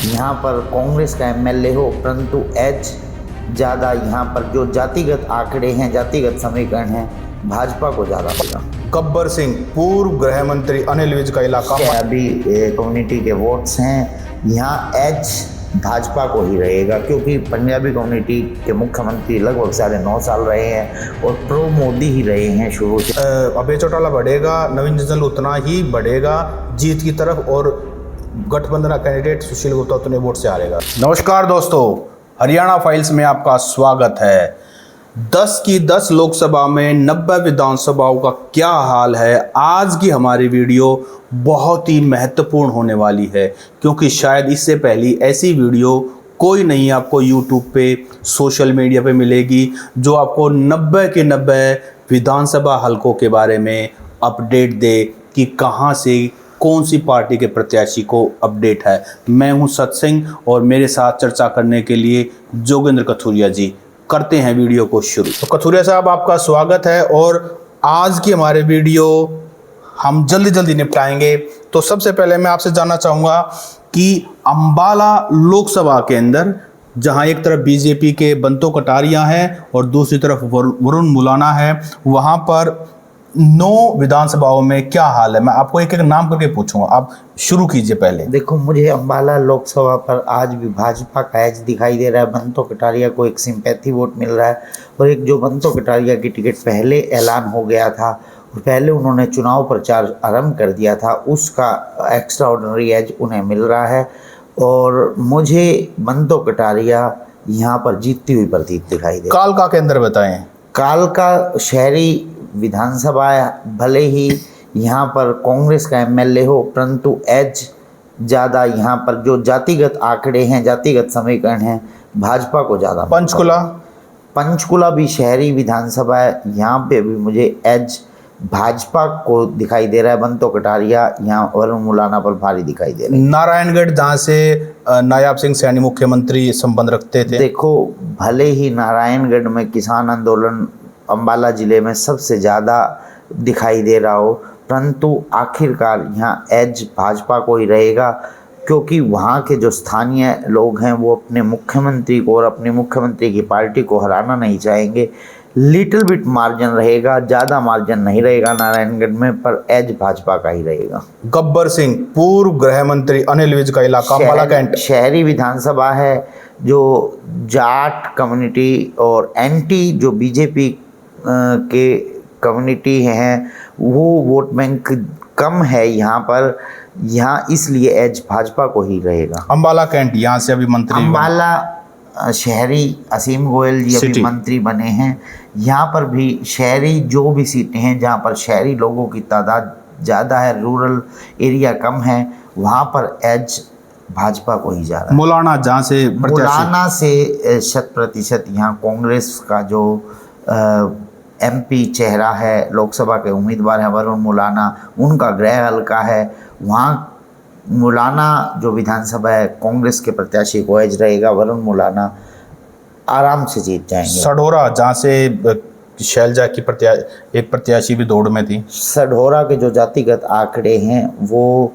यहाँ पर कांग्रेस का एमएलए हो, परंतु एज ज़्यादा यहाँ पर जो जातिगत आंकड़े हैं, जातिगत समीकरण हैं, भाजपा को ज़्यादा मिला। गब्बर सिंह पूर्व गृह मंत्री अनिल विज का इलाका अभी कम्युनिटी के वोट्स हैं, यहाँ एज भाजपा को ही रहेगा, क्योंकि पंजाबी कम्युनिटी के मुख्यमंत्री लगभग 9.5 साल रहे हैं और प्रो मोदी ही रहे हैं शुरू से। अभय चौटाला बढ़ेगा, नवीन जिंदल उतना ही बढ़ेगा जीत की तरफ और गठबंधन का कैंडिडेट सुशील गुप्ता उतने वोट से हारेगा। नमस्कार दोस्तों, हरियाणा फाइल्स में आपका स्वागत है। 10 की 10 लोकसभा में 90 विधानसभाओं का क्या हाल है। आज की हमारी वीडियो बहुत ही महत्वपूर्ण होने वाली है, क्योंकि शायद इससे पहले ऐसी वीडियो कोई नहीं आपको यूट्यूब पे, सोशल मीडिया पे मिलेगी जो आपको 90 के 90 विधानसभा हलकों के बारे में अपडेट दे कि कहाँ से कौन सी पार्टी के प्रत्याशी को अपडेट है। मैं हूं सत्सिंह और मेरे साथ चर्चा करने के लिए जोगेंद्र कथुरिया जी। करते हैं वीडियो को शुरू। तो कथुरिया साहब, आपका स्वागत है और आज की हमारे वीडियो हम जल्दी निपटाएंगे। तो सबसे पहले मैं आपसे जानना चाहूँगा कि अंबाला लोकसभा के अंदर, जहां एक तरफ बीजेपी के बंतो कटारिया हैं और दूसरी तरफ वरुण मुलाना है, वहां पर 9 विधानसभाओं में क्या हाल है। मैं आपको एक एक नाम करके पूछूंगा, आप शुरू कीजिए पहले। देखो, मुझे अंबाला लोकसभा पर आज भी भाजपा का एज दिखाई दे रहा है। बंतो कटारिया को एक सिंपैथी वोट मिल रहा है और एक जो बंतो कटारिया की टिकट पहले ऐलान हो गया था और पहले उन्होंने चुनाव प्रचार आरंभ कर दिया था, उसका एक्स्ट्रा ऑर्डिनरी एज उन्हें मिल रहा है और मुझे बंतो कटारिया यहाँ पर जीतती हुई प्रतीत दिखाई दे। कालका के अंदर बताएं। कालका शहरी विधानसभा भले ही यहाँ पर कांग्रेस का एमएलए हो, परंतु एज ज़्यादा यहाँ पर जो जातिगत आंकड़े हैं, जातिगत समीकरण हैं, भाजपा को ज़्यादा। पंचकुला भी शहरी विधानसभा है, यहाँ पे भी मुझे एज भाजपा को दिखाई दे रहा है। बंतो कटारिया यहाँ वरुण मुलाना पर भारी दिखाई दे रहा है। नारायणगढ़, जहाँ से नायाब सिंह सैनी मुख्यमंत्री संबंध रखते थे। देखो, भले ही नारायणगढ़ में किसान आंदोलन अंबाला ज़िले में सबसे ज़्यादा दिखाई दे रहा हो, परंतु आखिरकार यहाँ एज भाजपा को ही रहेगा, क्योंकि वहाँ के जो स्थानीय लोग हैं वो अपने मुख्यमंत्री को और अपने मुख्यमंत्री की पार्टी को हराना नहीं चाहेंगे। लिटिल बिट मार्जिन रहेगा, ज़्यादा मार्जिन नहीं रहेगा नारायणगढ़ में, पर एज भाजपा का ही रहेगा। गब्बर सिंह पूर्व गृह मंत्री अनिल विज का इलाका अंबाला कैंट शहरी विधानसभा है, जो जाट कम्युनिटी और एंटी जो बीजेपी के कम्युनिटी हैं वो वोट बैंक कम है यहाँ पर, यहाँ इसलिए एज भाजपा को ही रहेगा। अंबाला कैंट, यहाँ से अभी मंत्री अंबाला शहरी असीम गोयल जी अभी मंत्री बने हैं। यहाँ पर भी शहरी जो भी सीटें हैं जहाँ पर शहरी लोगों की तादाद ज़्यादा है, रूरल एरिया कम है, वहाँ पर एज भाजपा को ही जा रहा है। मुलाना, जहाँ से मुलाना से 100% यहाँ कांग्रेस का जो एमपी चेहरा है, लोकसभा के उम्मीदवार हैं वरुण मुलाना, उनका गृह हल्का है। वहाँ मुलाना जो विधानसभा है, कांग्रेस के प्रत्याशी को एज रहेगा, वरुण मुलाना आराम से जीत जाएंगे। सढौरा, जहाँ से शैलजा की एक प्रत्याशी भी दौड़ में थी। सढौरा के जो जातिगत आंकड़े हैं वो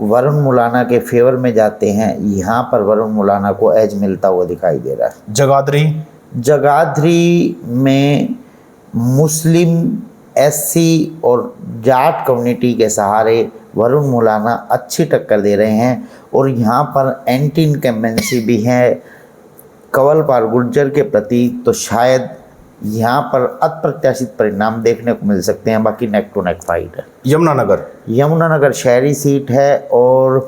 वरुण मुलाना के फेवर में जाते हैं, यहाँ पर वरुण मुलाना को एज मिलता हुआ दिखाई दे रहा है। जगाधरी में मुस्लिम, एससी और जाट कम्युनिटी के सहारे वरुण मुलाना अच्छी टक्कर दे रहे हैं और यहाँ पर एंटी इनकम्बेंसी भी है कंवरपाल गुर्जर के प्रति, तो शायद यहाँ पर अप्रत्याशित परिणाम देखने को मिल सकते हैं। बाकी नेक टू नेक फाइट है। यमुनानगर शहरी सीट है और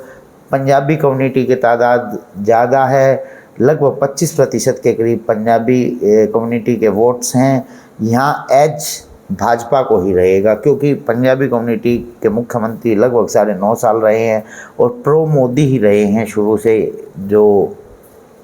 पंजाबी कम्युनिटी की तादाद ज़्यादा है, लगभग 25% के करीब पंजाबी कम्युनिटी के वोट्स हैं। यहाँ एज भाजपा को ही रहेगा, क्योंकि पंजाबी कम्युनिटी के मुख्यमंत्री लगभग 9.5 साल रहे हैं और प्रो मोदी ही रहे हैं शुरू से जो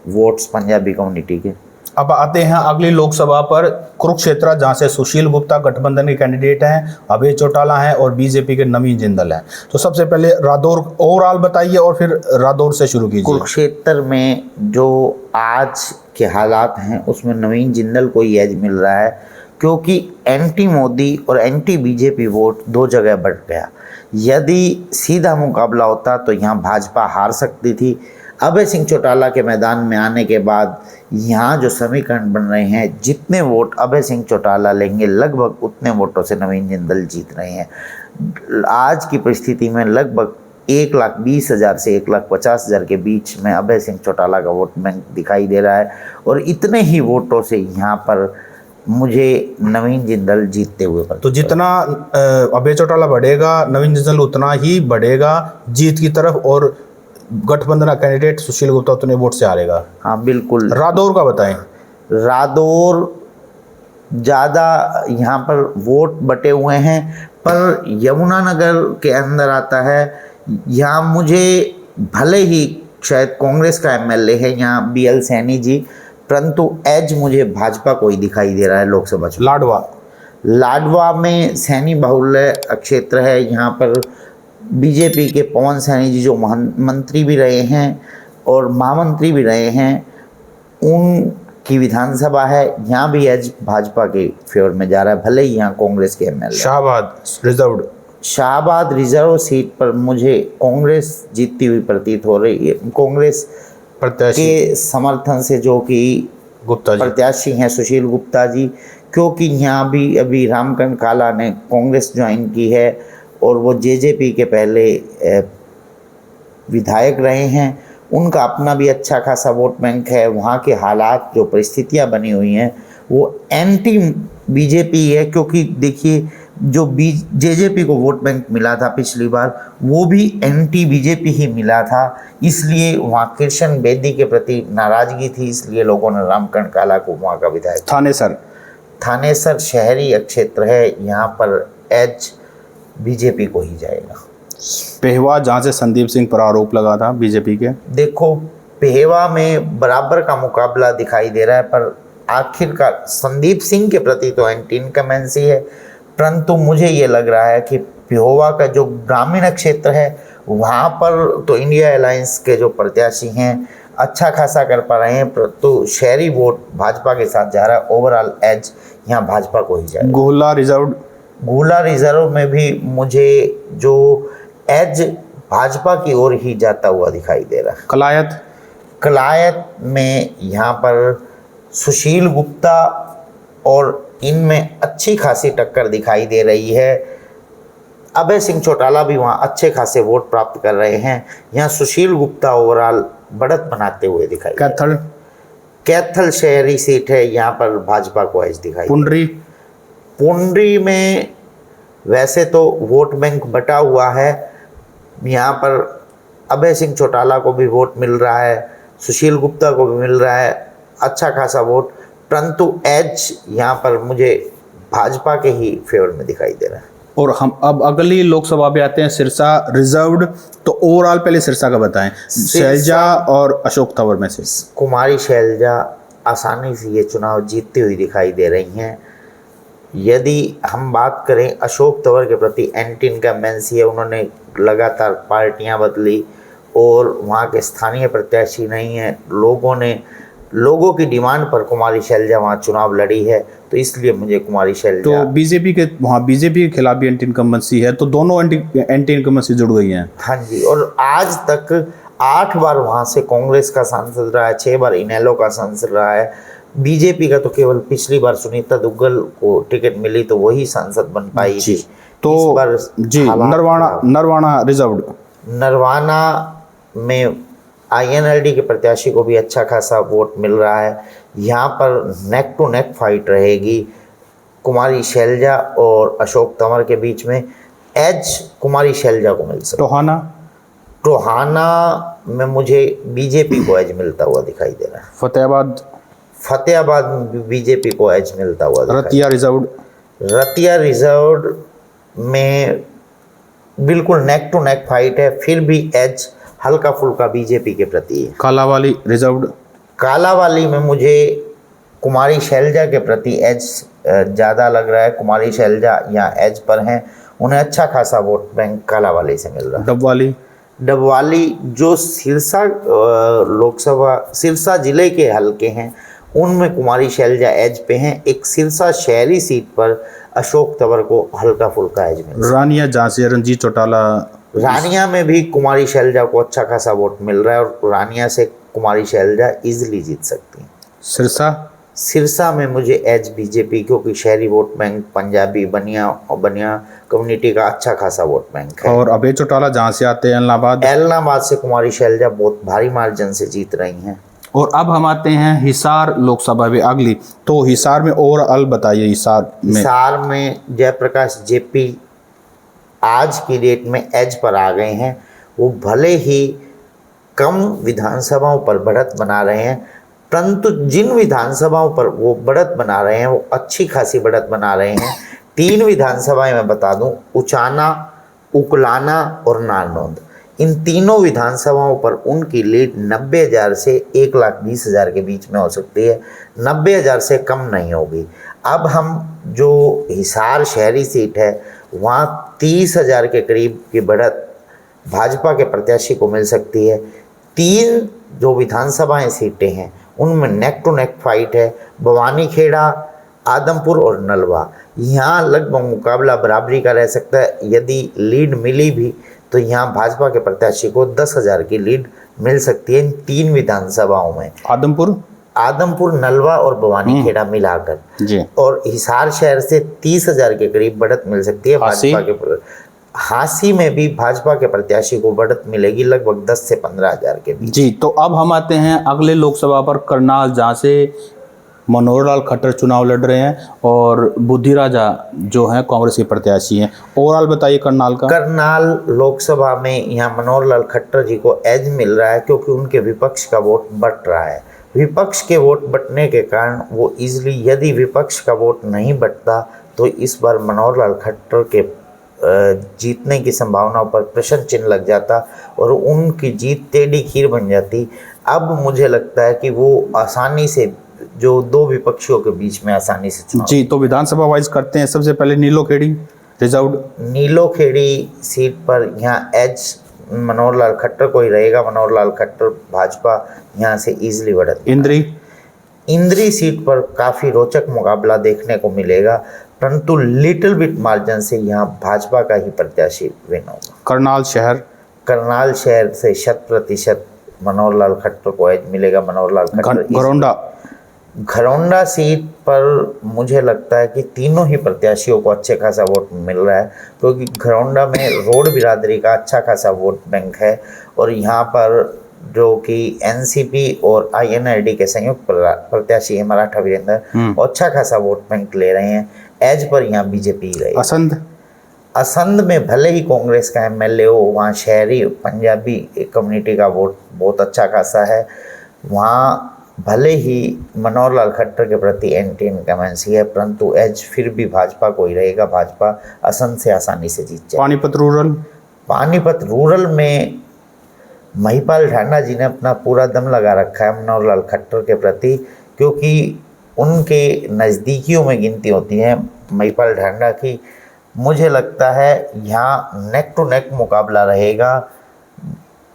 वोट्स पंजाबी कम्युनिटी के। अब आते हैं अगली लोकसभा पर, कुरुक्षेत्र, जहाँ से सुशील गुप्ता गठबंधन के कैंडिडेट हैं, अभय चौटाला हैं और बीजेपी के नवीन जिंदल हैं। तो सबसे पहले रादौर ओवरऑल बताइए और फिर रादौर से शुरू कीजिए। कुरुक्षेत्र में जो आज के हालात हैं उसमें नवीन जिंदल को ही एज मिल रहा है, क्योंकि एंटी मोदी और एंटी बीजेपी वोट 2 जगह बढ़ गया। यदि सीधा मुकाबला होता तो यहाँ भाजपा हार सकती थी। अभय सिंह चौटाला के मैदान में आने के बाद यहाँ जो समीकरण बन रहे हैं, जितने वोट अभय सिंह चौटाला लेंगे लगभग उतने वोटों से नवीन जिंदल जीत रहे हैं। आज की परिस्थिति में लगभग 1,20,000 से 1,50,000 के बीच में अभय सिंह चौटाला का वोट बैंक दिखाई दे रहा है और इतने ही वोटों से यहाँ पर मुझे नवीन जिंदल जीतते हुए तो जितना अभय चौटाला बढ़ेगा नवीन जिंदल उतना ही बढ़ेगा जीत की तरफ और गठबंधन का कैंडिडेट सुशील गुप्ता उतने वोट से हारेगा। हाँ बिल्कुल। रादौर का बताएं। रादौर ज़्यादा यहाँ पर वोट बटे हुए हैं, पर यमुनानगर के अंदर आता है। यहाँ मुझे भले ही शायद कांग्रेस का एमएलए है यहाँ BL सैनी जी, परंतु एज मुझे भाजपा को ही दिखाई दे रहा है लोकसभा चुनाव। लाडवा में सैनी बाहुल्य क्षेत्र है। यहाँ पर बीजेपी के पवन सैनी जी जो मंत्री भी रहे हैं और महामंत्री भी रहे हैं, उनकी विधानसभा है। यहाँ भी एज भाजपा के फेवर में जा रहा है, भले ही यहाँ कांग्रेस के एमएलए। शाहबाद रिजर्व सीट पर मुझे कांग्रेस जीतती हुई प्रतीत हो रही है। कांग्रेस के समर्थन से जो कि गुप्ता जी प्रत्याशी हैं सुशील गुप्ता जी, क्योंकि यहाँ भी अभी रामकरण काला ने कांग्रेस ज्वाइन की है और वो जेजेपी के पहले विधायक रहे हैं। उनका अपना भी अच्छा खासा वोट बैंक है। वहाँ के हालात जो परिस्थितियाँ बनी हुई हैं वो एंटी बीजेपी है, क्योंकि देखिए जो जेजेपी को वोट बैंक मिला था पिछली बार वो भी एंटी बीजेपी ही मिला था, इसलिए वहाँ कृष्ण बेदी के प्रति नाराजगी थी, इसलिए लोगों ने रामकरण काला को वहाँ का विधायक। थानेसर शहरी क्षेत्र है, यहाँ पर एज बीजेपी को ही जाएगा। पेहवा जहाँ से संदीप सिंह पर आरोप लगा था बीजेपी के, देखो पेहवा में बराबर का मुकाबला दिखाई दे रहा है, पर आखिरकार संदीप सिंह के प्रति तो एंटी इनकमेंसी है, परंतु मुझे ये लग रहा है कि पेहोवा का जो ग्रामीण क्षेत्र है वहाँ पर तो इंडिया अलायंस के जो प्रत्याशी हैं अच्छा खासा कर पा रहे हैं, परंतु शहरी वोट भाजपा के साथ जा रहा है। ओवरऑल एज यहाँ भाजपा को ही जाएगा। गोला रिजर्व में भी मुझे जो एज भाजपा की ओर ही जाता हुआ दिखाई दे रहा है। कलायत में यहाँ पर सुशील गुप्ता और इनमें अच्छी खासी टक्कर दिखाई दे रही है। अभय सिंह चौटाला भी वहाँ अच्छे खासे वोट प्राप्त कर रहे हैं। यहाँ सुशील गुप्ता ओवरऑल बढ़त बनाते हुए दिखाई। कैथल शहरी सीट है, यहाँ पर भाजपा को एज दिखाई। पुंडरी में वैसे तो वोट बैंक बटा हुआ है, यहाँ पर अभय सिंह चौटाला को भी वोट मिल रहा है, सुशील गुप्ता को भी मिल रहा है अच्छा खासा वोट, परंतु एज यहाँ पर मुझे भाजपा के ही फेवर में दिखाई दे रहा है। और हम अब अगली लोकसभा पे आते हैं, सिरसा रिजर्व्ड। तो ओवरऑल पहले सिरसा का बताएं। शैलजा और अशोक तंवर में से कुमारी शैलजा आसानी से ये चुनाव जीतती हुई दिखाई दे रही हैं। यदि हम बात करें अशोक तंवर के प्रति एंटी इनकम्बेंसी है, उन्होंने लगातार पार्टियां बदली और वहाँ के स्थानीय प्रत्याशी नहीं है। लोगों की डिमांड पर कुमारी शैलजा वहाँ चुनाव लड़ी है, तो इसलिए मुझे कुमारी शैलजा। तो बीजेपी के खिलाफ भी एंटी इनकम्बेंसी है, तो दोनों एंटी इनकम्बेंसी जुड़ गई हैं। हाँ जी, और आज तक 8 बार वहाँ से कांग्रेस का सांसद रहा है, 6 बार इनेलो का सांसद रहा है। बीजेपी का तो केवल पिछली बार सुनीता दुग्गल को टिकट मिली तो वही सांसद बन पाई थी। तो इस बार जी नरवाना रिजर्व्ड। नरवाना में INLD के प्रत्याशी को भी अच्छा खासा वोट मिल रहा है। यहाँ पर नेक टू नेक फाइट रहेगी कुमारी शैलजा और अशोक तंवर के बीच में। एज कुमारी शैलजा को मिल सकता है। टोहाना में मुझे बीजेपी को एज मिलता हुआ दिखाई दे रहा है। फतेहाबाद में बीजेपी को एज मिलता हुआ। रतिया रिजर्व्ड में बिल्कुल नेक टू नेक फाइट है, फिर भी एज हल्का फुल्का बीजेपी के प्रति है। कालावाली में मुझे कुमारी शैलजा के प्रति एज ज़्यादा लग रहा है। कुमारी शैलजा यहाँ एज पर हैं, उन्हें अच्छा खासा वोट बैंक कालावाली से मिल रहा है। डबवाली जो सिरसा जिले के हलके हैं उनमें कुमारी शैलजा एज पे हैं। एक सिरसा शहरी सीट पर अशोक तंवर को हल्का फुल्का एज मिल रहा है। रानिया जहाँ से रणजीत चौटाला रानिया में भी कुमारी शैलजा को अच्छा खासा वोट मिल रहा है और रानिया से कुमारी शैलजा इजीली जीत सकती हैं। सिरसा सिरसा में मुझे एज बीजेपी, क्योंकि शहरी वोट बैंक पंजाबी बनिया और बनिया कम्युनिटी का अच्छा खासा वोट बैंक है। और अभय चौटाला जहाँ से आते हैं एलनाबाद से कुमारी शैलजा बहुत भारी मार्जिन से जीत रही हैं। और अब हम आते हैं हिसार लोकसभा में अगली। तो हिसार में ओवरऑल बताइए। हिसार में जयप्रकाश जेपी आज की डेट में एज पर आ गए हैं। वो भले ही कम विधानसभाओं पर बढ़त बना रहे हैं, परंतु जिन विधानसभाओं पर वो बढ़त बना रहे हैं वो अच्छी खासी बढ़त बना रहे हैं। 3 विधानसभाएं मैं बता दूं, उचाना, उकलाना और नारनौंद। इन तीनों विधानसभाओं पर उनकी लीड 90,000 से 1,20,000 के बीच में हो सकती है, 90,000 से कम नहीं होगी। अब हम जो हिसार शहरी सीट है वहाँ 30,000 के करीब की बढ़त भाजपा के प्रत्याशी को मिल सकती है। 3 जो विधानसभाएं सीटें हैं उनमें नेक टू नेक फाइट है। भवानीखेड़ा, आदमपुर और नलवा, यहाँ लगभग मुकाबला बराबरी का रह सकता है। यदि लीड मिली भी तो यहाँ भाजपा के प्रत्याशी को 10,000 की लीड मिल सकती है इन 3 विधानसभाओं में। आदमपुर, नलवा और भवानीखेड़ा मिलाकर जी। और हिसार शहर से 30,000 के करीब बढ़त मिल सकती है भाजपा के। हांसी में भी भाजपा के प्रत्याशी को बढ़त मिलेगी लगभग 10 से 15,000 के बीच। जी। तो अब हम आते हैं अगले लोकसभा पर, करनाल, जहाँ से मनोहर लाल खट्टर चुनाव लड़ रहे हैं और बुद्धि राजा जो हैं कांग्रेस के प्रत्याशी हैं। ओवरऑल बताइए करनाल का। करनाल लोकसभा में यहाँ मनोहर लाल खट्टर जी को एज मिल रहा है क्योंकि उनके विपक्ष का वोट बट रहा है। विपक्ष के वोट बटने के कारण वो इजली, यदि विपक्ष का वोट नहीं बटता तो इस बार मनोहर लाल खट्टर के जीतने की संभावनाओं पर प्रश्न चिन्ह लग जाता और उनकी जीत टेढ़ी खीर बन जाती। अब मुझे लगता है कि वो आसानी से जो 2 विपक्षियों के बीच में आसानी से चुनाव। जी। तो विधानसभा वाइज करते हैं। सबसे पहले नीलोखेड़ी रिजर्व्ड। नीलोखेड़ी सीट पर यहाँ एज मनोहर लाल खट्टर को ही रहेगा। मनोहर लाल खट्टर भाजपा यहाँ से इजीली बढ़त। इंद्री सीट पर काफ़ी रोचक मुकाबला देखने को मिलेगा, परंतु लिटिल बिट मार्जिन से यहाँ भाजपा का ही प्रत्याशी विन होगा। करनाल शहर से 100% मनोहर लाल खट्टर को एज मिलेगा। मनोहर लाल खट्टर। घरौंडा सीट पर मुझे लगता है कि तीनों ही प्रत्याशियों को अच्छे खासा वोट मिल रहा है क्योंकि घरौंडा में रोड बिरादरी का अच्छा खासा वोट बैंक है और यहाँ पर जो कि एनसीपी और आईएनएलडी के संयुक्त प्रत्याशी है मराठा वीरेंद्र, अच्छा खासा वोट बैंक ले रहे हैं। एज पर यहाँ बीजेपी रही। असंध में भले ही कांग्रेस का एमएलए हो, वहाँ शहरी पंजाबी कम्युनिटी का वोट बहुत अच्छा खासा है। वहाँ भले ही मनोहर लाल खट्टर के प्रति एंटी इनकमेंसी है, परंतु एज फिर भी भाजपा को ही रहेगा। भाजपा असंध से आसानी से जीत जाए। पानीपत रूरल में महिपाल ढांडा जी ने अपना पूरा दम लगा रखा है मनोहर लाल खट्टर के प्रति, क्योंकि उनके नज़दीकियों में गिनती होती है महिपाल ढांडा की। मुझे लगता है यहाँ नेक टू नेक मुकाबला रहेगा।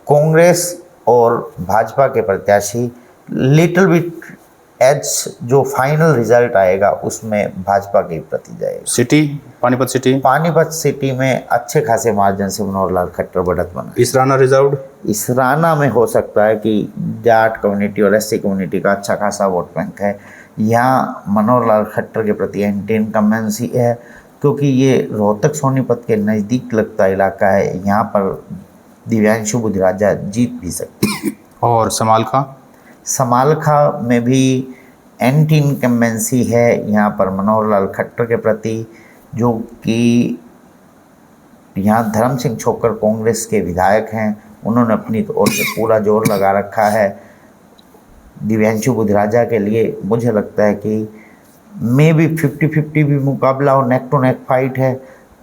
कांग्रेस और भाजपा के प्रत्याशी लिटिल बिट एज जो फाइनल रिजल्ट आएगा उसमें भाजपा की प्रति जाएगा। पानीपत सिटी में अच्छे खासे मार्जिन से मनोहर लाल खट्टर बढ़त बना। इसराना में हो सकता है कि जाट कम्युनिटी और एससी कम्युनिटी का अच्छा खासा वोट बैंक है। यहाँ मनोहर लाल खट्टर के प्रति एंटी इनकम्बेंसी है क्योंकि ये रोहतक सोनीपत के नज़दीक लगता इलाका है। यहाँ पर दिव्यांशु बुधिराजा जीत भी सकते हैं। और समालखा में भी एंटी इनकम्बेंसी है यहाँ पर मनोहर लाल खट्टर के प्रति, जो कि यहाँ धर्म सिंह छोकर कांग्रेस के विधायक हैं, उन्होंने अपनी ओर से पूरा जोर लगा रखा है दिव्यांशु बुधिराजा के लिए। मुझे लगता है कि मे भी 50-50 भी मुकाबला और नेक टू नेक फाइट है,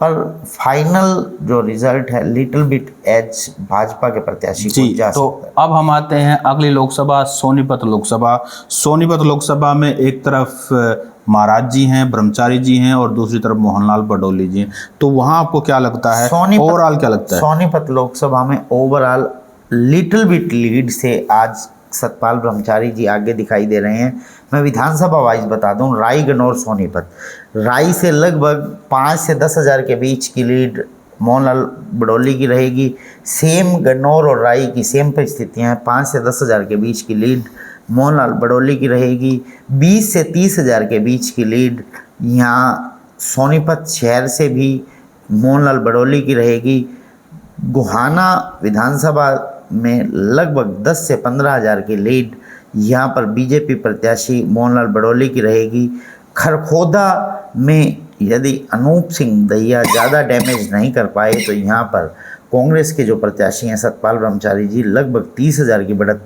पर फाइनल जो रिजल्ट है लिटिल बिट एज भाजपा के प्रत्याशी को जा सकता है। तो अब हम आते हैं अगली लोकसभा सोनीपत लोकसभा में एक तरफ महाराज जी हैं, ब्रह्मचारी जी हैं और दूसरी तरफ मोहनलाल बडोली जी हैं। तो वहाँ आपको क्या लगता है, ओवरऑल क्या लगता है? सोनीपत लोकसभा में ओवरऑल लिटिल बिट लीड से आज सतपाल ब्रह्मचारी जी आगे दिखाई दे रहे हैं। मैं विधानसभा वाइज बता दूं, राई, गन्नौर, सोनीपत। राई से लगभग 5 से 10 हज़ार के बीच की लीड मोहनलाल बडोली की रहेगी। सेम गन्नौर और राई की सेम परिस्थितियाँ हैं, 5 से 10 हज़ार के बीच की लीड मोहनलाल बडोली की रहेगी। 20 से 30 हज़ार के बीच की लीड यहाँ सोनीपत शहर से भी मोहनलाल बडोली की रहेगी। गोहाना विधानसभा में लगभग 10 से 15 हज़ार की लीड यहाँ पर बीजेपी प्रत्याशी मोहनलाल बडोली की रहेगी। खरखोदा में यदि अनूप सिंह दहिया ज़्यादा डैमेज नहीं कर पाए तो यहाँ पर कांग्रेस के जो प्रत्याशी हैं सतपाल ब्रह्मचारी जी लगभग 30 हज़ार की बढ़त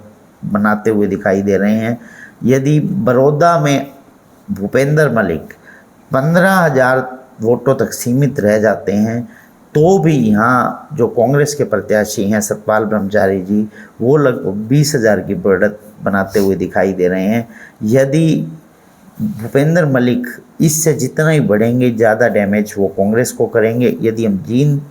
बनाते हुए दिखाई दे रहे हैं। यदि बड़ौदा में भूपेंद्र मलिक 15,000 वोटों तक सीमित रह जाते हैं तो भी यहाँ जो कांग्रेस के प्रत्याशी हैं सतपाल ब्रह्मचारी जी वो लगभग 20,000 की बढ़त बनाते हुए दिखाई दे रहे हैं। यदि भूपेंद्र मलिक इससे जितना ही बढ़ेंगे ज़्यादा डैमेज वो कांग्रेस को करेंगे। यदि हम जींद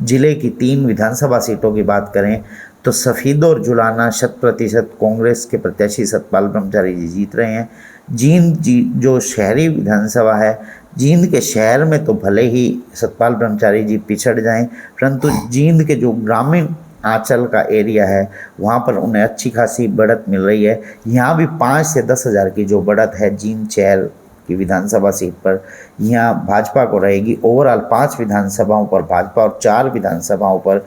जिले की 3 विधानसभा सीटों की बात करें तो सफ़ीद और जुलाना 100% कांग्रेस के प्रत्याशी सतपाल ब्रह्मचारी जी जीत रहे हैं। जींद जो शहरी विधानसभा है, जींद के शहर में तो भले ही सतपाल ब्रह्मचारी जी पिछड़ जाएं, परंतु जींद के जो ग्रामीण आंचल का एरिया है वहाँ पर उन्हें अच्छी खासी बढ़त मिल रही है। यहाँ भी 5 से 10 हज़ार की जो बढ़त है जींद शहर की विधानसभा सीट पर यहाँ भाजपा को रहेगी। ओवरऑल 5 विधानसभाओं पर भाजपा और 4 विधानसभाओं पर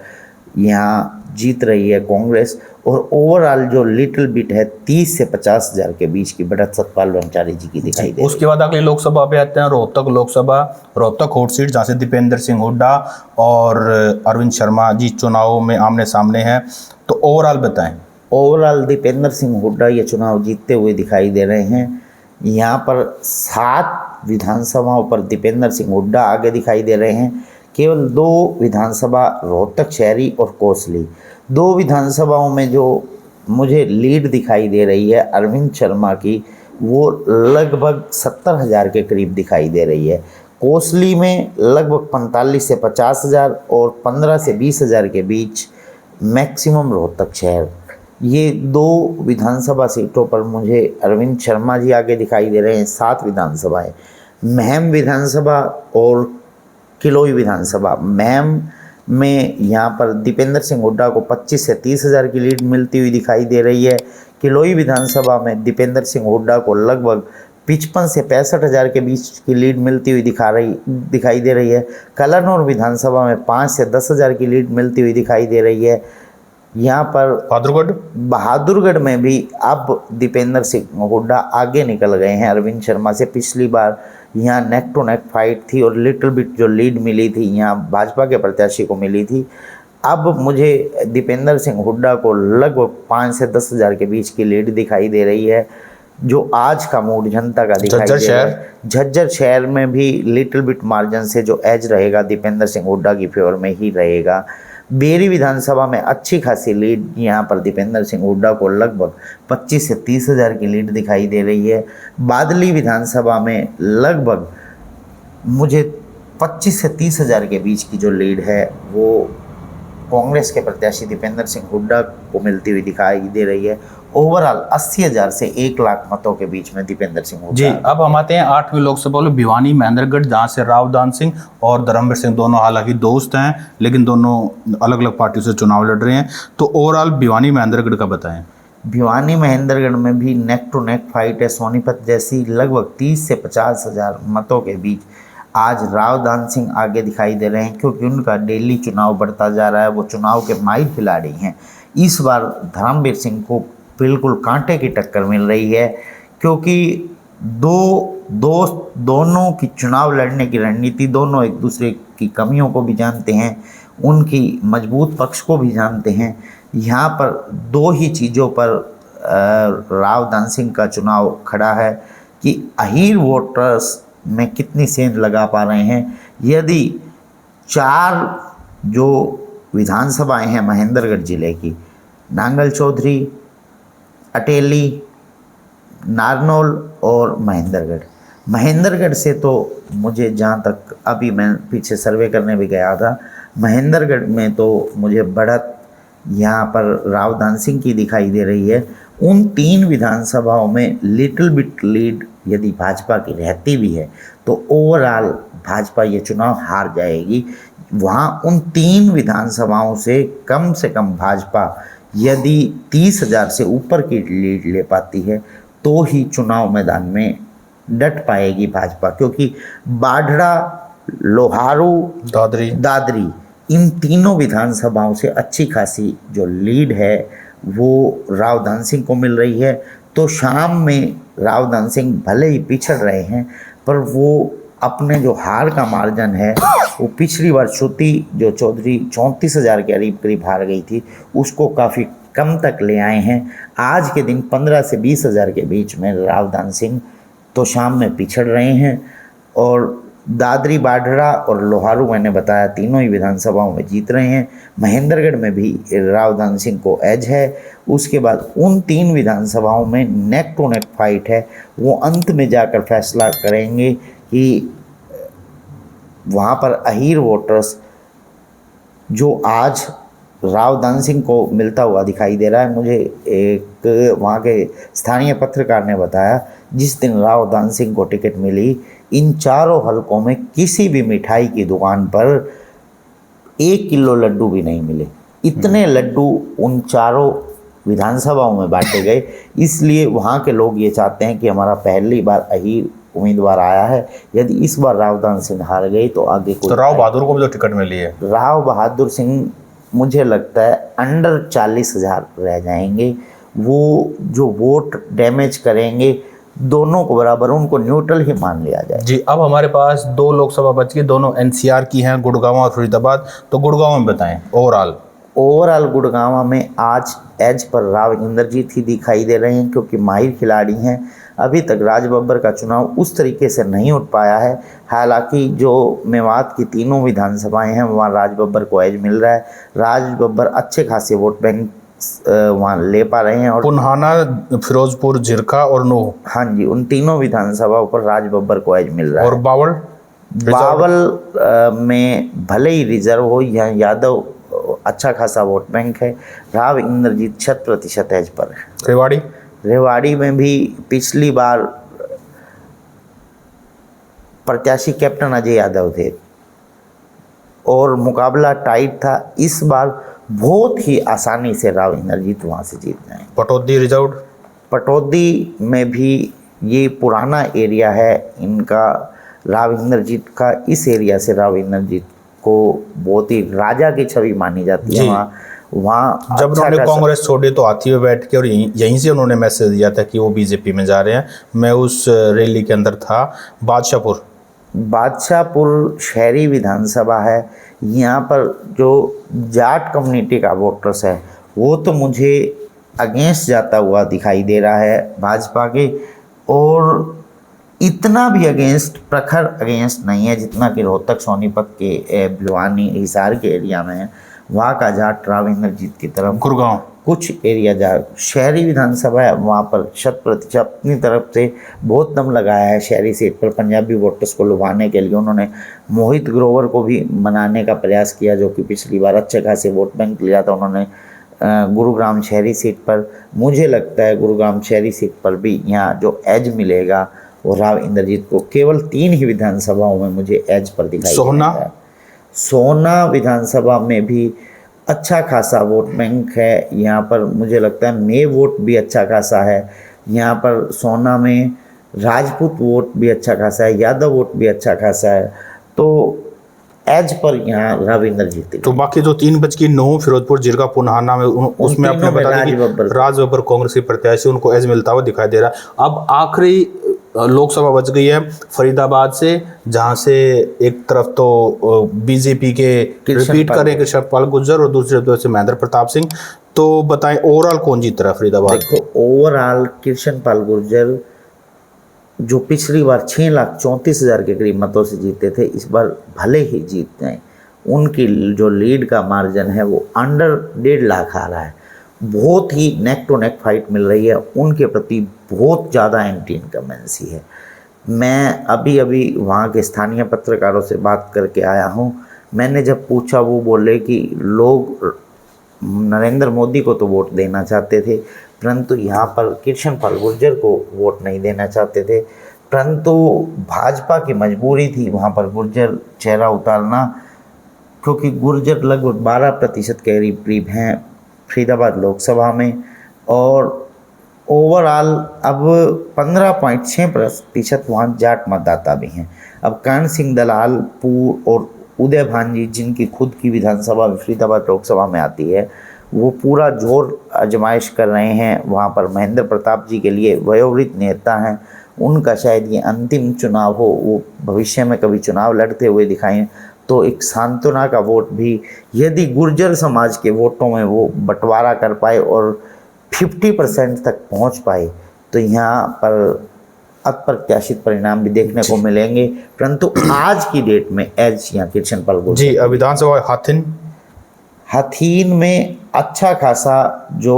यहाँ जीत रही है कांग्रेस। और ओवरऑल जो लिटिल बिट है 30 से 50 हज़ार के बीच की बढ़त सतपाल ब्रह्मचारी जी की दिखाई दे। उसके बाद अगले लोकसभा पे आते हैं रोहतक लोकसभा, रोहतक हॉट सीट जहाँ से दीपेंद्र सिंह हुड्डा और अरविंद शर्मा जी चुनाव में आमने सामने हैं। तो ओवरऑल बताएं। ओवरऑल दीपेंद्र सिंह हुड्डा ये चुनाव जीतते हुए दिखाई दे रहे हैं। यहाँ पर 7 विधानसभाओं पर दीपेंद्र सिंह हुड्डा आगे दिखाई दे रहे हैं। केवल 2 विधानसभा रोहतक शहरी और कोसली, 2 विधानसभाओं में जो मुझे लीड दिखाई दे रही है अरविंद शर्मा की वो लगभग 70 हज़ार के करीब दिखाई दे रही है। कोसली में लगभग 45 से 50 हज़ार और 15 से 20 हज़ार के बीच मैक्सिमम रोहतक शहर। ये 2 विधानसभा सीटों पर मुझे अरविंद शर्मा जी आगे दिखाई दे रहे हैं। 7 विधानसभाएं, महम विधानसभा और किलोई विधानसभा। महम में यहाँ पर दीपेंद्र सिंह हुड्डा को 25 से 30 हज़ार की लीड मिलती हुई दिखाई दे रही है। किलोई विधानसभा में दीपेंद्र सिंह हुड्डा को लगभग 55 से 65 हज़ार के बीच की लीड मिलती हुई दिखाई दे रही है। कलानौर विधानसभा में 5 से 10 हज़ार की लीड मिलती हुई दिखाई दे रही है। यहाँ पर बहादुरगढ़ में भी अब दीपेंद्र सिंह हुड्डा आगे निकल गए हैं अरविंद शर्मा से। पिछली बार यहाँ नेक टू नेक फाइट थी और लिटिल बिट जो लीड मिली थी यहाँ भाजपा के प्रत्याशी को मिली थी। अब मुझे दीपेंद्र सिंह हुड्डा को लगभग 5 से 10 हज़ार के बीच की लीड दिखाई दे रही है। जो आज का मूड जनता का दिखाई दे रहा है, झज्जर शहर में भी लिटिल बिट मार्जिन से जो एज रहेगा दीपेंद्र सिंह हुड्डा की फेवर में ही रहेगा। बेरी विधानसभा में अच्छी खासी लीड यहाँ पर दीपेंद्र सिंह हुड्डा को लगभग 25 से 30 हज़ार की लीड दिखाई दे रही है। बादली विधानसभा में लगभग मुझे 25 से 30 हज़ार के बीच की जो लीड है वो कांग्रेस के प्रत्याशी दीपेंद्र सिंह हुड्डा को मिलती हुई दिखाई दे रही है। ओवरऑल 80,000 से 1 लाख मतों के बीच में दीपेंद्र सिंह हुड्डा। जी, अब हम आते हैं 8वीं लोकसभा में भिवानी महेंद्रगढ़, जहाँ से रावदान सिंह और धर्मवीर सिंह दोनों हालांकि दोस्त हैं लेकिन दोनों अलग अलग पार्टियों से चुनाव लड़ रहे हैं। तो ओवरऑल भिवानी महेंद्रगढ़ का बताएं। भिवानी महेंद्रगढ़ में भी नेक टू नेक फाइट है। सोनीपत जैसी लगभग 30 से 50 हज़ार मतों के बीच आज रावदान सिंह आगे दिखाई दे रहे हैं क्योंकि उनका डेली चुनाव बढ़ता जा रहा है। वो चुनाव के माहिर खिलाड़ी हैं। इस बार धर्मवीर सिंह को बिल्कुल कांटे की टक्कर मिल रही है क्योंकि दोनों की चुनाव लड़ने की रणनीति, दोनों एक दूसरे की कमियों को भी जानते हैं, उनकी मजबूत पक्ष को भी जानते हैं। यहाँ पर 2 ही चीज़ों पर रावदान सिंह का चुनाव खड़ा है कि अहीर वोटर्स में कितनी सेंध लगा पा रहे हैं। यदि 4 जो विधानसभाएं हैं महेंद्रगढ़ जिले की, नांगल चौधरी, अटेली, नारनौल और महेंद्रगढ़ से तो मुझे जहाँ तक अभी मैं पीछे सर्वे करने भी गया था, महेंद्रगढ़ में तो मुझे बढ़त यहाँ पर रावदान सिंह की दिखाई दे रही है। उन 3 विधानसभाओं में लिटिल बिट लीड यदि भाजपा की रहती भी है तो ओवरऑल भाजपा ये चुनाव हार जाएगी। वहाँ उन 3 विधानसभाओं से कम भाजपा यदि 30,000 से ऊपर की लीड ले पाती है तो ही चुनाव मैदान में डट पाएगी भाजपा, क्योंकि बाढ़ड़ा, लोहारू, दादरी इन तीनों विधानसभाओं से अच्छी खासी जो लीड है वो राव धन सिंह को मिल रही है। तो शाम में राव धन सिंह भले ही पिछड़ रहे हैं पर वो अपने जो हार का मार्जिन है वो पिछली बार श्रुति जो चौधरी 34,000 के करीब हार गई थी उसको काफ़ी कम तक ले आए हैं। आज के दिन 15 से 20,000 के बीच में राव धन सिंह तो शाम में पिछड़ रहे हैं और दादरी, बाढ़ड़ा और लोहारू मैंने बताया तीनों ही विधानसभाओं में जीत रहे हैं। महेंद्रगढ़ में भी राव धन सिंह को एज है। उसके बाद उन 3 विधानसभाओं में नेक टू नेक फाइट है, वो अंत में जाकर फैसला करेंगे कि वहाँ पर अहीर वोटर्स जो आज राव धन सिंह को मिलता हुआ दिखाई दे रहा है। मुझे एक वहाँ के स्थानीय पत्रकार ने बताया जिस दिन राव धन सिंह को टिकट मिली इन चारों हलकों में किसी भी मिठाई की दुकान पर 1 किलो लड्डू भी नहीं मिले। इतने लड्डू उन चारों विधानसभाओं में बांटे गए। इसलिए वहाँ के लोग ये चाहते हैं कि हमारा पहली बार अहीर उम्मीदवार आया है, यदि इस बार राव धन सिंह हार गई तो आगे कोई। तो राव बहादुर को भी तो टिकट मिली है। राव बहादुर सिंह मुझे लगता है अंडर 40,000 रह जाएंगे। वो जो वोट डैमेज करेंगे दोनों को बराबर, उनको न्यूट्रल ही मान लिया जाए। जी, अब हमारे पास 2 लोकसभा बच गई, दोनों एनसीआर की हैं, गुड़गांव और फरीदाबाद। तो गुड़गांव में बताएं ओवरऑल गुड़गांव में आज एज पर राव इंद्रजीत ही दिखाई दे रहे हैं क्योंकि माहिर खिलाड़ी हैं। अभी तक राज बब्बर का चुनाव उस तरीके से नहीं उठ पाया है। हालांकि जो मेवात की तीनों विधानसभाएं हैं वहाँ राज बब्बर को एज मिल रहा है। राज बब्बर अच्छे खासे वोट बैंक वहाँ ले पा रहे हैं। और पुन्हाना, फिरोजपुर, झिरका और नूह, हाँ जी, उन तीनों विधानसभाओं पर राज बब्बर को एज मिल रहा है। और बावल में भले ही रिजर्व हो, यहाँ यादव अच्छा खासा वोट बैंक है। राव इंद्रजीत 100% एज पर है। रेवाड़ी में भी पिछली बार प्रत्याशी कैप्टन अजय यादव थे और मुकाबला टाइट था। इस बार बहुत ही आसानी से राव इंद्रजीत वहाँ से जीत जाएंगे। पटौदी रिजर्व, पटौदी में भी ये पुराना एरिया है इनका, राव इंद्रजीत का। इस एरिया से राव इंद्रजीत को बहुत ही राजा की छवि मानी जाती है। वहाँ जब उन्होंने कांग्रेस छोड़ी तो हाथी में बैठ के और यहीं से उन्होंने मैसेज दिया था कि वो बीजेपी में जा रहे हैं। मैं उस रैली के अंदर था। बादशाहपुर शहरी विधानसभा है। यहाँ पर जो जाट कम्युनिटी का वोटर्स है वो तो मुझे अगेंस्ट जाता हुआ दिखाई दे रहा है भाजपा के, और इतना भी प्रखर अगेंस्ट नहीं है जितना कि रोहतक, सोनीपत के भिवानी, हिसार के एरिया में है। वहाँ का जाट राव इंद्रजीत की तरफ, गुड़गांव कुछ एरिया जाट शहरी विधानसभा है वहाँ पर 100% अपनी तरफ से बहुत दम लगाया है। शहरी सीट पर पंजाबी वोटर्स को लुभाने के लिए उन्होंने मोहित ग्रोवर को भी मनाने का प्रयास किया जो कि पिछली बार अच्छे खासे वोट बैंक लिया था उन्होंने गुरुग्राम शहरी सीट पर। मुझे लगता है गुरुग्राम शहरी सीट पर भी यहाँ जो एज मिलेगा वो राव इंद्रजीत को। केवल 3 ही विधानसभाओं में मुझे एज पर दिखाई देता है। सोना विधानसभा में भी अच्छा खासा वोट बैंक है। यहाँ पर मुझे लगता है मे वोट भी अच्छा खासा है। यहाँ पर सोना में राजपूत वोट भी अच्छा खासा है, यादव वोट भी अच्छा खासा है। तो एज पर यहाँ राव इंद्रजीत। तो बाकी जो 3 बच की नूह, फिरोजपुर, जिरका, पुन्हाना में उसमें आपने बता दिया कि राज बब्बर कांग्रेस के प्रत्याशी उनको एज मिलता हुआ दिखाई दे रहा है। अब आखिरी लोकसभा बच गई है फरीदाबाद से, जहां से एक तरफ तो बीजेपी के रिपीट करें कृष्णपाल गुर्जर और दूसरी तरफ से महेंद्र प्रताप सिंह। तो बताएं ओवरऑल कौन जीत रहा है फरीदाबाद? देखो ओवरऑल कृष्णपाल गुर्जर जो पिछली बार 6,34,000 के करीब मतों से जीते थे, इस बार भले ही जीत जाएं, उनकी जो लीड का मार्जिन है वो अंडर 1.5 लाख आ रहा है। बहुत ही नेक टू नेक फाइट मिल रही है। उनके प्रति बहुत ज़्यादा एंटी इनकमेंसी है। मैं अभी वहाँ के स्थानीय पत्रकारों से बात करके आया हूँ। मैंने जब पूछा वो बोले कि लोग नरेंद्र मोदी को तो वोट देना चाहते थे परंतु यहाँ पर कृष्णपाल गुर्जर को वोट नहीं देना चाहते थे, परंतु भाजपा की मजबूरी थी वहाँ पर गुर्जर चेहरा उतारना, क्योंकि गुर्जर लगभग 12% के करीब हैं फरीदाबाद लोकसभा में, और ओवरऑल अब 15.6% वहाँ जाट मतदाता भी हैं। अब कर्ण सिंह दलाल और उदय भान जी, जिनकी खुद की विधानसभा फरीदाबाद लोकसभा में आती है, वो पूरा जोर आजमाइश कर रहे हैं वहाँ पर। महेंद्र प्रताप जी के लिए वयोवृद्ध नेता हैं, उनका शायद ये अंतिम चुनाव हो, वो भविष्य में कभी चुनाव लड़ते हुए दिखाएं, तो एक सांत्वना का वोट भी यदि गुर्जर समाज के वोटों में वो बंटवारा कर पाए और 50% तक पहुंच पाए, तो यहाँ पर अप्रत्याशित परिणाम भी देखने को मिलेंगे। परंतु आज की डेट में एज यहाँ किशनपाल गुर्जर जी, विधानसभा हथीन में अच्छा खासा जो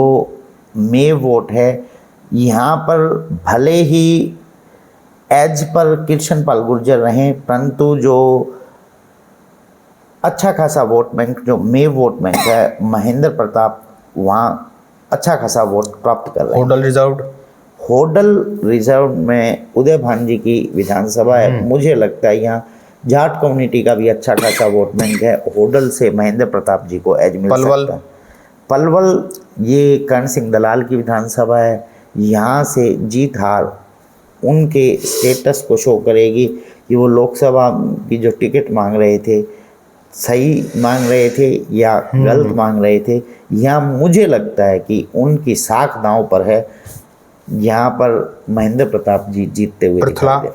मे वोट है, यहाँ पर भले ही एज पर किशनपाल गुर्जर रहें, परंतु जो अच्छा खासा वोट बैंक, जो मे वोट बैंक है, महेंद्र प्रताप वहाँ अच्छा खासा वोट प्राप्त कर रहे हैं। होडल रिजर्व में उदय भान जी की विधानसभा है, मुझे लगता है यहाँ जाट कम्युनिटी का भी अच्छा खासा वोट बैंक है। होडल से महेंद्र प्रताप जी को एज मिल सकता है। पलवल ये कर्ण सिंह दलाल की विधानसभा है, यहाँ से जीत हार उनके स्टेटस को शो करेगी कि वो लोकसभा की जो टिकट मांग रहे थे सही मांग रहे थे या गलत मांग रहे थे। यहाँ मुझे लगता है कि उनकी साख दांव पर है, यहाँ पर महेंद्र प्रताप जी जीतते हुए दिखाई दे।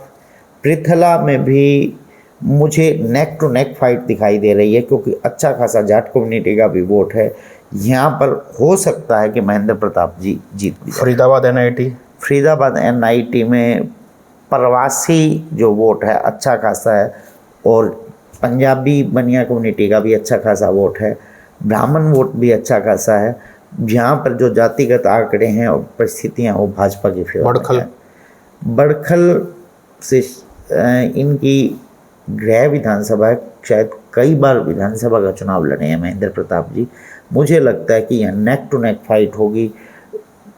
पृथला में भी मुझे नेक टू नेक फाइट दिखाई दे रही है, क्योंकि अच्छा खासा जाट कम्युनिटी का भी वोट है। यहाँ पर हो सकता है कि महेंद्र प्रताप जी जीत भी। फरीदाबाद NIT में प्रवासी जो वोट है अच्छा खासा है, और पंजाबी बनिया कम्युनिटी का भी अच्छा खासा वोट है, ब्राह्मण वोट भी अच्छा खासा है। यहाँ पर जो जातिगत आंकड़े हैं और परिस्थितियाँ वो भाजपा की फेवर है। बड़खल से इनकी गृह विधानसभा है, शायद कई बार विधानसभा का चुनाव लड़े हैं महेंद्र प्रताप जी। मुझे लगता है कि यहाँ नेक टू नेक फाइट होगी,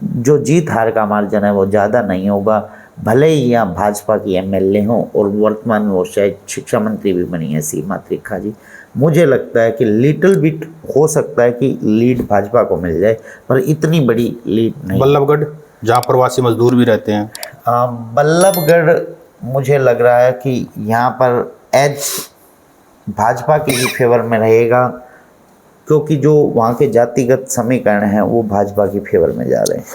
जो जीत हार का मार्जिन है वो ज़्यादा नहीं होगा। भले ही यहाँ भाजपा की MLA हों और वर्तमान में वो शायद शिक्षा मंत्री भी बनी है सीमा त्रिखा जी, मुझे लगता है कि लिटिल बिट हो सकता है कि लीड भाजपा को मिल जाए, पर इतनी बड़ी लीड नहीं। बल्लभगढ़ जहाँ प्रवासी मजदूर भी रहते हैं, बल्लभगढ़ मुझे लग रहा है कि यहाँ पर एज भाजपा की भी फेवर में रहेगा, क्योंकि जो वहाँ के जातिगत समीकरण हैं वो भाजपा की फेवर में जा रहे हैं।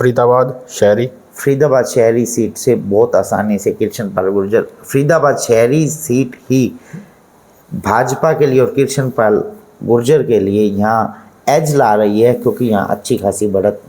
फरीदाबाद शहरी सीट से बहुत आसानी से किशनपाल गुर्जर, फरीदाबाद शहरी सीट ही भाजपा के लिए और किशनपाल गुर्जर के लिए यहाँ एज ला रही है, क्योंकि यहाँ अच्छी खासी बढ़त।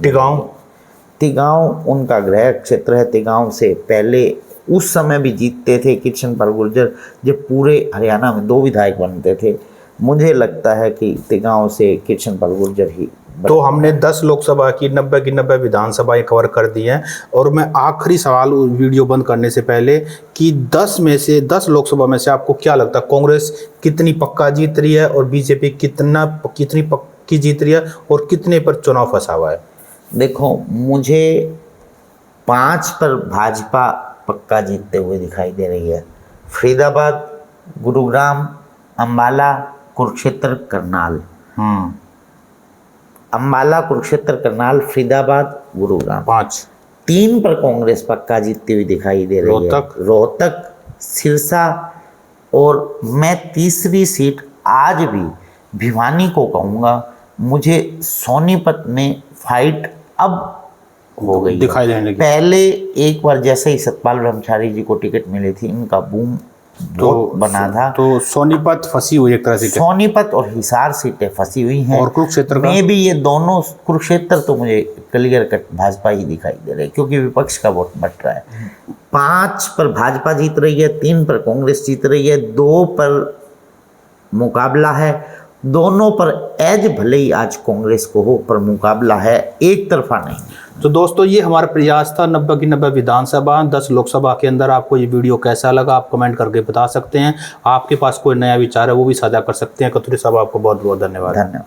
तिगांव उनका गृह क्षेत्र है। तिगांव से पहले उस समय भी जीतते थे किशनपाल गुर्जर, जब पूरे हरियाणा में 2 विधायक बनते थे। मुझे लगता है कि तिगांव से किशनपाल गुर्जर ही। तो हमने 10 लोकसभा की 90 की 90 विधानसभाएं कवर कर दी हैं, और मैं आखिरी सवाल वीडियो बंद करने से पहले कि 10 लोकसभा में से आपको क्या लगता है कांग्रेस कितनी पक्का जीत रही है और बीजेपी कितनी पक्की जीत रही है और कितने पर चुनाव फंसा हुआ है? देखो, मुझे 5 पर भाजपा पक्का जीतते हुए दिखाई दे रही है। फरीदाबाद, गुरुग्राम, अम्बाला, कुरुक्षेत्र, करनाल। अम्बाला, कुरुक्षेत्र, करनाल, फरीदाबाद, गुरुग्राम 5। 3 पर कांग्रेस पक्का जीतती हुई दिखाई दे रही है। रोहतक, सिरसा, और मैं तीसरी सीट आज भी भिवानी को कहूँगा। मुझे सोनीपत में फाइट अब हो गई दिखाई देने लगी। पहले एक बार जैसे ही सतपाल ब्रह्मचारी जी को टिकट मिली थी, इनका बूम तो बना था। तो सोनीपत फंसी हुई एक तरह से। सोनीपत और हिसार सीटें फंसी हुई हैं, और कुरुक्षेत्र में भी ये दोनों। कुरुक्षेत्र तो मुझे क्लियर कट भाजपा ही दिखाई दे रही है, क्योंकि विपक्ष का वोट बट रहा है। 5 पर भाजपा जीत रही है, 3 पर कांग्रेस जीत रही है, 2 पर मुकाबला है। दोनों पर एज भले ही आज कांग्रेस को हो, पर मुकाबला है, एक तरफा नहीं। तो दोस्तों, ये हमारा प्रयास था 90 की 90 विधानसभा 10 लोकसभा के अंदर। आपको ये वीडियो कैसा लगा आप कमेंट करके बता सकते हैं। आपके पास कोई नया विचार है वो भी साझा कर सकते हैं। कतूरी साहब, आपको बहुत बहुत धन्यवाद।